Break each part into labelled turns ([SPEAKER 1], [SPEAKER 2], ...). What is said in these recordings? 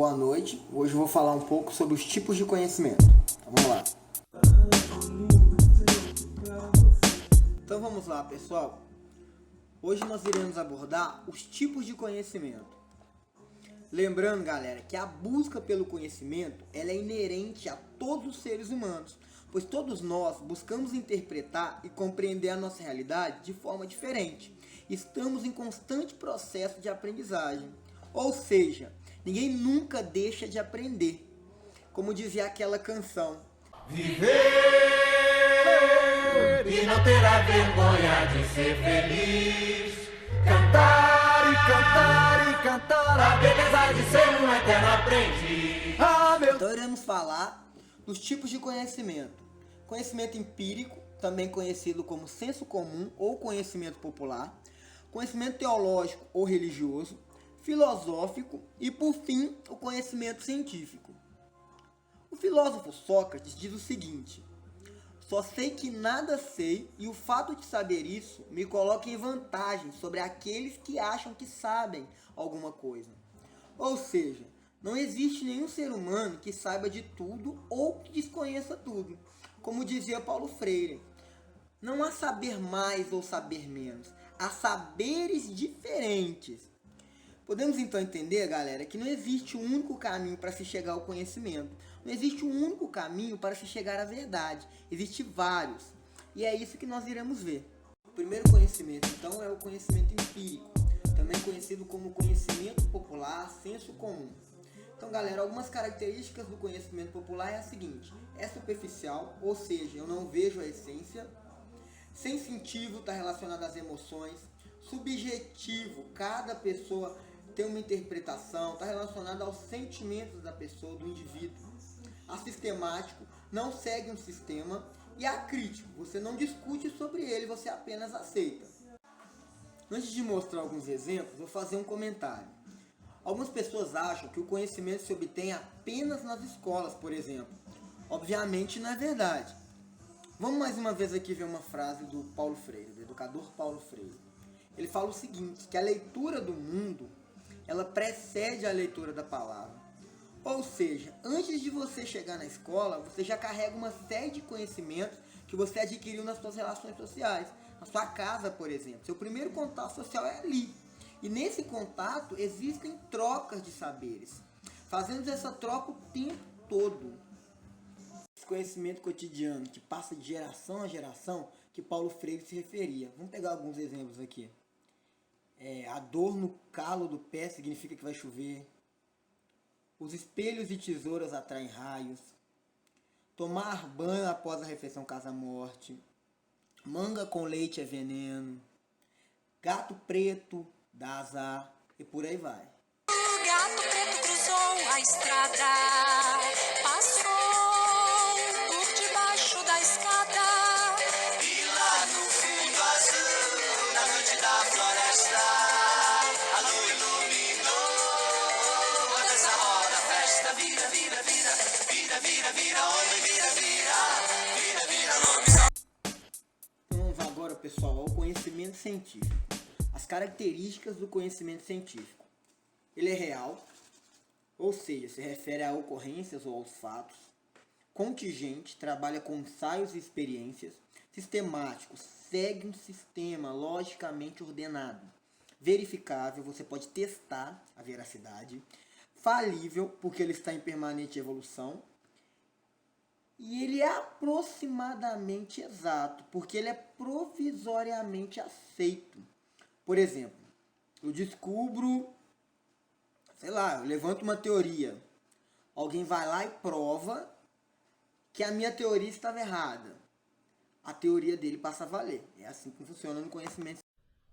[SPEAKER 1] Boa noite, hoje eu vou falar um pouco sobre os tipos de conhecimento. Então, vamos lá. Então vamos lá, pessoal. Hoje nós iremos abordar os tipos de conhecimento. Lembrando, galera, que a busca pelo conhecimento ela é inerente a todos os seres humanos, pois todos nós buscamos interpretar e compreender a nossa realidade de forma diferente. Estamos em constante processo de aprendizagem, ou seja, ninguém nunca deixa de aprender. Como dizia aquela canção:
[SPEAKER 2] Viver e não terá vergonha de ser feliz. Cantar e cantar e cantar a beleza de ser um eterno aprendiz.
[SPEAKER 1] Então iremos falar dos tipos de conhecimento. Conhecimento empírico, também conhecido como senso comum ou conhecimento popular. Conhecimento teológico ou religioso. Filosófico e, por fim, o conhecimento científico. O filósofo Sócrates diz o seguinte: só sei que nada sei e o fato de saber isso me coloca em vantagem sobre aqueles que acham que sabem alguma coisa. Ou seja, não existe nenhum ser humano que saiba de tudo ou que desconheça tudo. Como dizia Paulo Freire, não há saber mais ou saber menos, há saberes diferentes. Podemos então entender, galera, que não existe um único caminho para se chegar ao conhecimento. Não existe um único caminho para se chegar à verdade. Existem vários. E é isso que nós iremos ver. O primeiro conhecimento, então, é o conhecimento empírico, também conhecido como conhecimento popular, senso comum. Então, galera, algumas características do conhecimento popular é a seguinte: é superficial, ou seja, eu não vejo a essência. Sensitivo, está relacionado às emoções. Subjetivo, cada pessoa tem uma interpretação, está relacionado aos sentimentos da pessoa, do indivíduo. Assistemático, não segue um sistema. E acrítico, você não discute sobre ele, você apenas aceita. Antes de mostrar alguns exemplos, vou fazer um comentário. Algumas pessoas acham que o conhecimento se obtém apenas nas escolas, por exemplo. Obviamente não é verdade. Vamos mais uma vez aqui ver uma frase do Paulo Freire, do educador Paulo Freire. Ele fala o seguinte, que a leitura do mundo, ela precede a leitura da palavra. Ou seja, antes de você chegar na escola, você já carrega uma série de conhecimentos que você adquiriu nas suas relações sociais. Na sua casa, por exemplo. Seu primeiro contato social é ali. E nesse contato existem trocas de saberes. Fazendo essa troca o tempo todo. Esse conhecimento cotidiano que passa de geração a geração, que Paulo Freire se referia. Vamos pegar alguns exemplos aqui. A dor no calo do pé significa que vai chover. Os espelhos e tesouras atraem raios. Tomar banho após a refeição causa morte. Manga com leite é veneno. Gato preto dá azar. E por aí vai.
[SPEAKER 3] O gato preto cruzou a estrada, passou por debaixo da escada.
[SPEAKER 2] E lá no fundo azul, na noite da floresta, a lua iluminou a dança, roda, festa, vira, vira, vira, vira, vira, vira, homem, vira, vira, vira, vira, lobisomem.
[SPEAKER 1] Então vamos agora, pessoal, ao conhecimento científico. As características do conhecimento científico. Ele é real, ou seja, se refere a ocorrências ou aos fatos. Contingente, trabalha com ensaios e experiências. Sistemático, segue um sistema logicamente ordenado. Verificável, você pode testar a veracidade. Falível, porque ele está em permanente evolução. E ele é aproximadamente exato, porque ele é provisoriamente aceito. Por exemplo, eu descubro, eu levanto uma teoria. Alguém vai lá e prova que a minha teoria estava errada. A teoria dele passa a valer. É assim que funciona no conhecimento.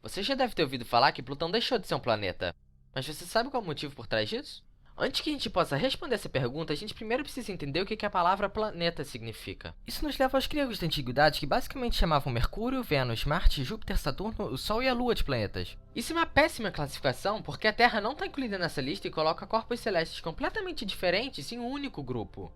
[SPEAKER 4] Você já deve ter ouvido falar que Plutão deixou de ser um planeta. Mas você sabe qual é o motivo por trás disso? Antes que a gente possa responder essa pergunta, a gente primeiro precisa entender o que a palavra planeta significa. Isso nos leva aos gregos da antiguidade, que basicamente chamavam Mercúrio, Vênus, Marte, Júpiter, Saturno, o Sol e a Lua de planetas. Isso é uma péssima classificação, porque a Terra não está incluída nessa lista e coloca corpos celestes completamente diferentes em um único grupo.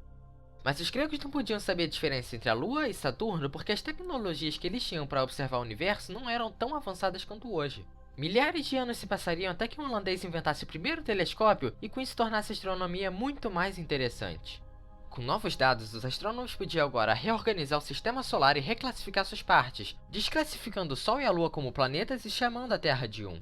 [SPEAKER 4] Mas os gregos não podiam saber a diferença entre a Lua e Saturno porque as tecnologias que eles tinham para observar o universo não eram tão avançadas quanto hoje. Milhares de anos se passariam até que um holandês inventasse o primeiro telescópio e com isso tornasse a astronomia muito mais interessante. Com novos dados, os astrônomos podiam agora reorganizar o sistema solar e reclassificar suas partes, desclassificando o Sol e a Lua como planetas e chamando a Terra de um.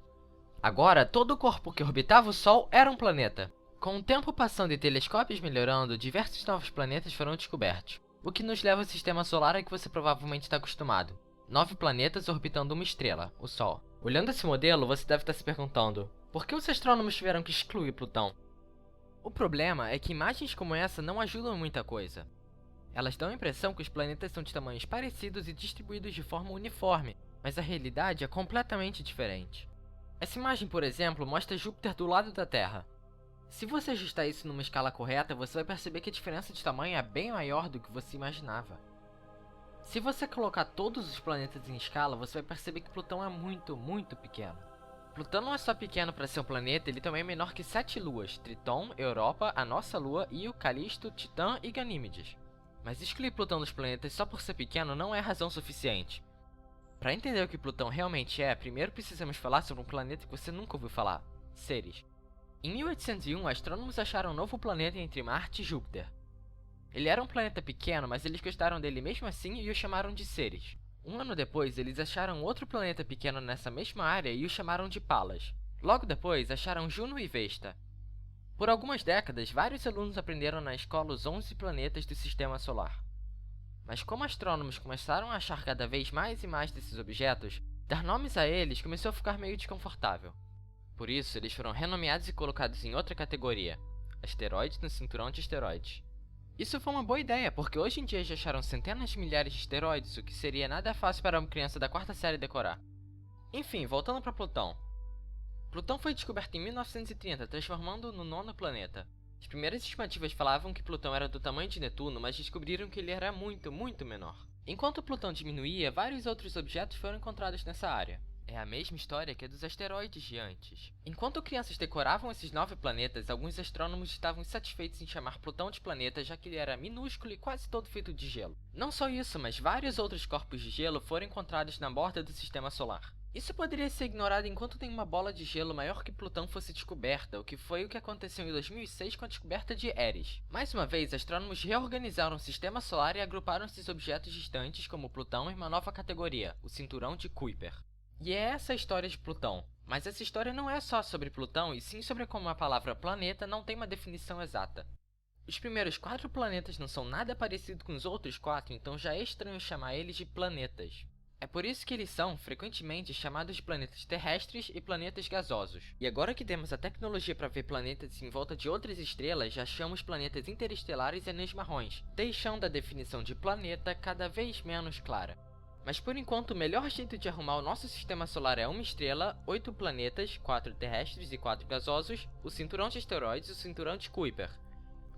[SPEAKER 4] Agora, todo o corpo que orbitava o Sol era um planeta. Com o tempo passando e telescópios melhorando, diversos novos planetas foram descobertos, o que nos leva ao sistema solar a que você provavelmente está acostumado. 9 planetas orbitando uma estrela, o Sol. Olhando esse modelo, você deve estar se perguntando, por que os astrônomos tiveram que excluir Plutão? O problema é que imagens como essa não ajudam muita coisa. Elas dão a impressão que os planetas são de tamanhos parecidos e distribuídos de forma uniforme, mas a realidade é completamente diferente. Essa imagem, por exemplo, mostra Júpiter do lado da Terra. Se você ajustar isso numa escala correta, você vai perceber que a diferença de tamanho é bem maior do que você imaginava. Se você colocar todos os planetas em escala, você vai perceber que Plutão é muito, muito pequeno. Plutão não é só pequeno para ser um planeta, ele também é menor que 7 luas, Triton, Europa, a nossa Lua, Io, Calisto, Titã e Ganímedes. Mas excluir Plutão dos planetas só por ser pequeno não é razão suficiente. Para entender o que Plutão realmente é, primeiro precisamos falar sobre um planeta que você nunca ouviu falar, Ceres. Em 1801, astrônomos acharam um novo planeta entre Marte e Júpiter. Ele era um planeta pequeno, mas eles gostaram dele mesmo assim e o chamaram de Ceres. Um ano depois, eles acharam outro planeta pequeno nessa mesma área e o chamaram de Pallas. Logo depois, acharam Juno e Vesta. Por algumas décadas, vários alunos aprenderam na escola os 11 planetas do Sistema Solar. Mas como astrônomos começaram a achar cada vez mais e mais desses objetos, dar nomes a eles começou a ficar meio desconfortável. Por isso, eles foram renomeados e colocados em outra categoria, asteroides no cinturão de asteroides. Isso foi uma boa ideia, porque hoje em dia já acharam centenas de milhares de asteroides, o que seria nada fácil para uma criança da 4ª série decorar. Enfim, voltando para Plutão. Plutão foi descoberto em 1930, transformando-o no 9º planeta. As primeiras estimativas falavam que Plutão era do tamanho de Netuno, mas descobriram que ele era muito, muito menor. Enquanto Plutão diminuía, vários outros objetos foram encontrados nessa área. É a mesma história que a dos asteroides de antes. Enquanto crianças decoravam esses 9 planetas, alguns astrônomos estavam insatisfeitos em chamar Plutão de planeta, já que ele era minúsculo e quase todo feito de gelo. Não só isso, mas vários outros corpos de gelo foram encontrados na borda do Sistema Solar. Isso poderia ser ignorado enquanto nenhuma bola de gelo maior que Plutão fosse descoberta, o que foi o que aconteceu em 2006 com a descoberta de Eris. Mais uma vez, astrônomos reorganizaram o Sistema Solar e agruparam esses objetos distantes como Plutão em uma nova categoria, o Cinturão de Kuiper. E é essa a história de Plutão. Mas essa história não é só sobre Plutão, e sim sobre como a palavra planeta não tem uma definição exata. Os primeiros 4 planetas não são nada parecidos com os outros 4, então já é estranho chamar eles de planetas. É por isso que eles são, frequentemente, chamados de planetas terrestres e planetas gasosos. E agora que temos a tecnologia para ver planetas em volta de outras estrelas, já chamamos planetas interestelares e anãs marrons, deixando a definição de planeta cada vez menos clara. Mas por enquanto, o melhor jeito de arrumar o nosso sistema solar é uma estrela, 8 planetas, 4 terrestres e 4 gasosos, o cinturão de asteroides e o cinturão de Kuiper,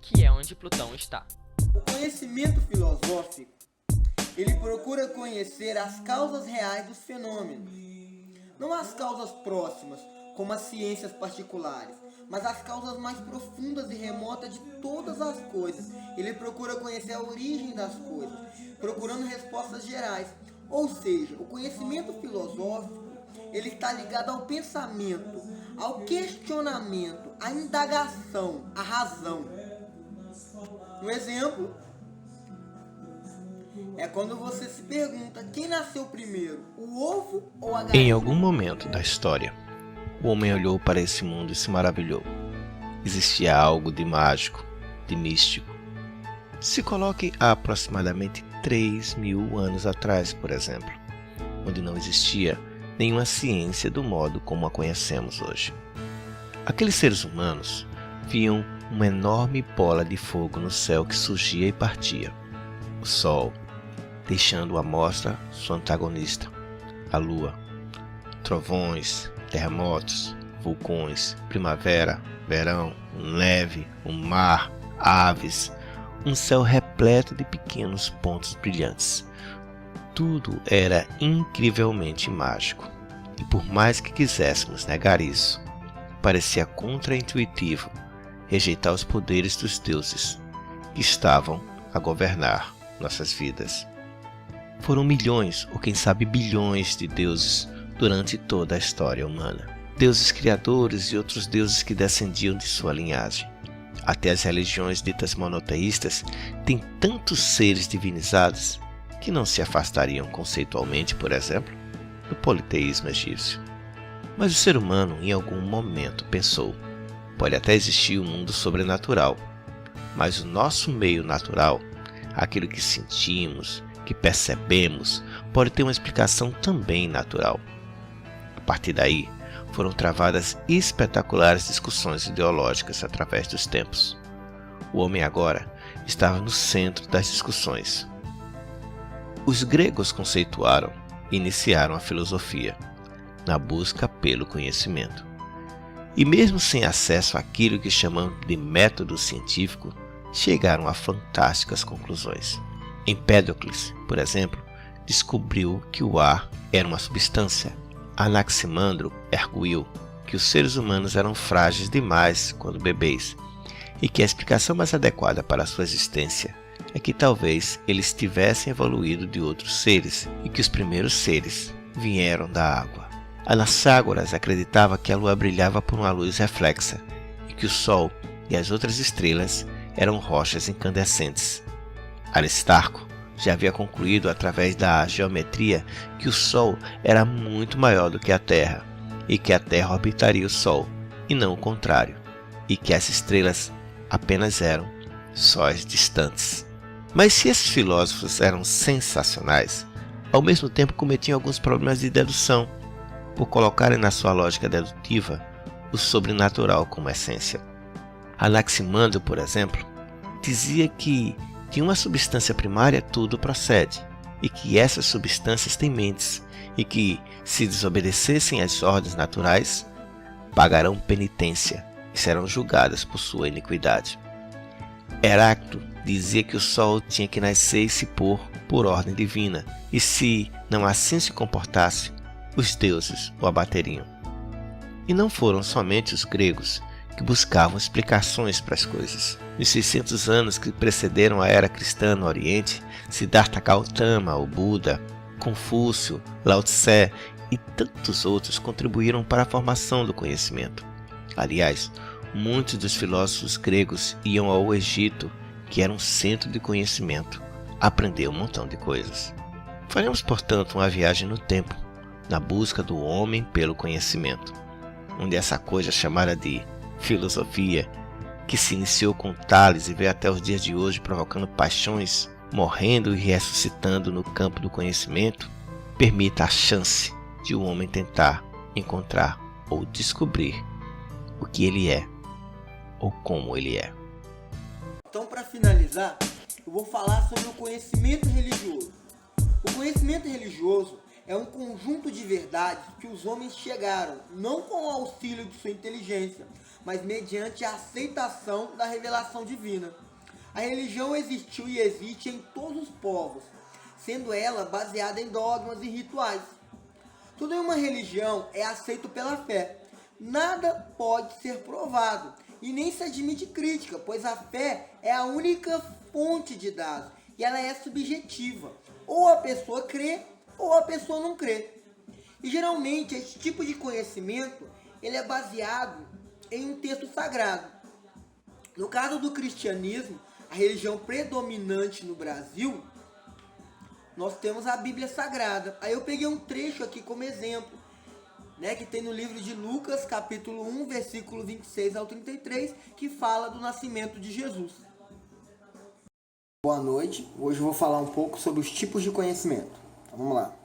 [SPEAKER 4] que é onde Plutão está.
[SPEAKER 1] O conhecimento filosófico, ele procura conhecer as causas reais dos fenômenos, não as causas próximas, como as ciências particulares, mas as causas mais profundas e remotas de todas as coisas. Ele procura conhecer a origem das coisas, procurando respostas gerais. Ou seja, o conhecimento filosófico, ele está ligado ao pensamento, ao questionamento, à indagação, à razão. Um exemplo é quando você se pergunta quem nasceu primeiro, o ovo ou a galinha?
[SPEAKER 5] Em algum momento da história, o homem olhou para esse mundo e se maravilhou. Existia algo de mágico, de místico. Se coloque há aproximadamente 3.000 anos atrás, por exemplo, onde não existia nenhuma ciência do modo como a conhecemos hoje. Aqueles seres humanos viam uma enorme bola de fogo no céu que surgia e partia. O Sol, deixando à mostra sua antagonista, a Lua. Trovões, terremotos, vulcões, primavera, verão, neve, o mar, aves, um céu repleto de pequenos pontos brilhantes. Tudo era incrivelmente mágico, e por mais que quiséssemos negar isso, parecia contraintuitivo rejeitar os poderes dos deuses que estavam a governar nossas vidas. Foram milhões, ou quem sabe bilhões de deuses durante toda a história humana. Deuses criadores e outros deuses que descendiam de sua linhagem. Até as religiões ditas monoteístas têm tantos seres divinizados que não se afastariam conceitualmente, por exemplo, do politeísmo egípcio. Mas o ser humano em algum momento pensou: pode até existir um mundo sobrenatural, mas o nosso meio natural, aquilo que sentimos, que percebemos, pode ter uma explicação também natural. A partir daí, foram travadas espetaculares discussões ideológicas através dos tempos. O homem agora estava no centro das discussões. Os gregos conceituaram e iniciaram a filosofia, na busca pelo conhecimento. E mesmo sem acesso àquilo que chamamos de método científico, chegaram a fantásticas conclusões. Empédocles, por exemplo, descobriu que o ar era uma substância. Anaximandro arguiu que os seres humanos eram frágeis demais quando bebês e que a explicação mais adequada para a sua existência é que talvez eles tivessem evoluído de outros seres e que os primeiros seres vieram da água. Anaxágoras acreditava que a lua brilhava por uma luz reflexa e que o sol e as outras estrelas eram rochas incandescentes. Aristarco já havia concluído através da geometria que o Sol era muito maior do que a Terra, e que a Terra orbitaria o Sol, e não o contrário, e que as estrelas apenas eram sóis distantes. Mas se esses filósofos eram sensacionais, ao mesmo tempo cometiam alguns problemas de dedução, por colocarem na sua lógica dedutiva o sobrenatural como essência. Anaximandro, por exemplo, dizia que de uma substância primária tudo procede, e que essas substâncias têm mentes, e que, se desobedecessem às ordens naturais, pagarão penitência e serão julgadas por sua iniquidade. Heráclito dizia que o sol tinha que nascer e se pôr por ordem divina, e se não assim se comportasse, os deuses o abateriam. E não foram somente os gregos que buscavam explicações para as coisas. Nos 600 anos que precederam a era cristã no Oriente, Siddhartha Gautama, o Buda, Confúcio, Lao Tse e tantos outros contribuíram para a formação do conhecimento. Aliás, muitos dos filósofos gregos iam ao Egito, que era um centro de conhecimento, aprender um montão de coisas. Faremos, portanto, uma viagem no tempo, na busca do homem pelo conhecimento, onde essa coisa chamada de filosofia, que se iniciou com Tales e veio até os dias de hoje provocando paixões, morrendo e ressuscitando no campo do conhecimento, permita a chance de o homem tentar encontrar ou descobrir o que ele é ou como ele é.
[SPEAKER 1] Então, para finalizar, eu vou falar sobre o conhecimento religioso. O conhecimento religioso é um conjunto de verdades que os homens chegaram, não com o auxílio de sua inteligência, mas mediante a aceitação da revelação divina. A religião existiu e existe em todos os povos, sendo ela baseada em dogmas e rituais. Tudo em uma religião é aceito pela fé. Nada pode ser provado e nem se admite crítica, pois a fé é a única fonte de dados e ela é subjetiva. Ou a pessoa crê ou a pessoa não crê. E geralmente esse tipo de conhecimento ele é baseado em um texto sagrado. No caso do cristianismo, a religião predominante no Brasil, nós temos a Bíblia Sagrada. Aí eu peguei um trecho aqui como exemplo, que tem no livro de Lucas, capítulo 1, versículo 26 ao 33, que fala do nascimento de Jesus. Boa noite, hoje eu vou falar um pouco sobre os tipos de conhecimento. Então, vamos lá.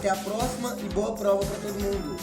[SPEAKER 1] Até a próxima e boa prova para todo mundo.